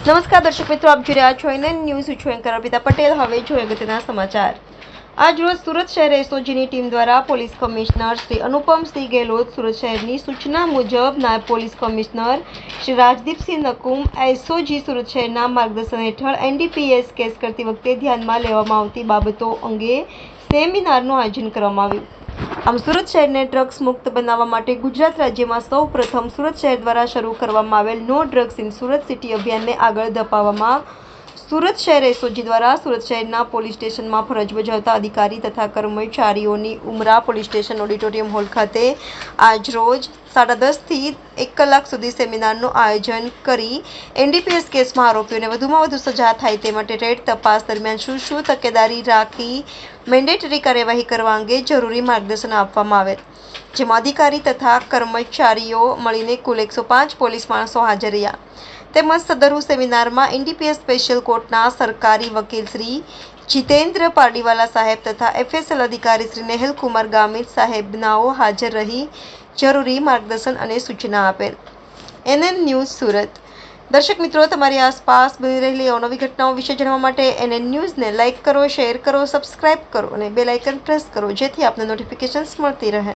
નમસ્કાર દર્શક મિત્રો, આપ જોઈ રહ્યા છો એનએન ન્યૂઝ. હું છું એન્કર અર્પિતા પટેલ. હવે જોઈએ અગત્યના સમાચાર. આજ રોજ સુરત શહેર એસઓજીની ટીમ દ્વારા પોલીસ કમિશનર શ્રી અનુપમસિંહ ગેહલોત, સુરત શહેરની સૂચના મુજબ નાયબ police commissioner Shri Rajdeepsinh Nakum, SOG Surat શહેરના માર્ગદર્શન હેઠળ એનડીપીએસ કેસ કરતી વખતે ધ્યાનમાં લેવામાં આવતી બાબતો અંગે સેમિનારનું આયોજન કરવામાં આવ્યું. આમ સુરત શહેરને ડ્રગ્સ મુક્ત બનાવવા માટે ગુજરાત રાજ્યમાં સૌ પ્રથમ સુરત શહેર દ્વારા શરૂ કરવામાં આવેલ no drugs in Surat city અભિયાનને આગળ ધપાવવામાં સુરત શહેર એસઓજી દ્વારા સુરત શહેરના પોલીસ સ્ટેશનમાં ફરજ બજાવતા અધિકારી તથા કર્મચારીઓની ઉમરા પોલીસ સ્ટેશન ઓડિટોરિયમ હોલ ખાતે આજ રોજ 10:30 થી 1 કલાક સુધી સેમિનારનું આયોજન કરી એનડીપીએસ કેસમાં આરોપીઓને વધુમાં વધુ સજા થાય તે માટે રેડ તપાસ દરમિયાન શું તકેદારી રાખી મેન્ડેટરી કાર્યવાહી કરવા અંગે જરૂરી માર્ગદર્શન આપવામાં આવેલ, જેમાં અધિકારી તથા કર્મચારીઓ મળીને કુલ 105 પોલીસ માણસો હાજર રહ્યા. તેમજ સદરુ સેમિનારમાં એનડીપીએસ સ્પેશિયલ કોર્ટના સરકારી વકીલ શ્રી જીતેન્દ્ર પારડીવાલા સાહેબ તથા એફએસએલ અધિકારી શ્રી નેહલકુમાર ગામિત સાહેબનાઓ હાજર રહી જરૂરી માર્ગદર્શન અને સૂચના આપેલ. NN news Surat. દર્શક મિત્રો, તમારી આસપાસ બની રહેલી અવનવી ઘટનાઓ વિશે જાણવા માટે એનએન ન્યૂઝને લાઇક કરો, શેર કરો, સબસ્ક્રાઇબ કરો અને બેલ આઇકન પ્રેસ કરો, જેથી આપને નોટિફિકેશન્સ મળતી રહે.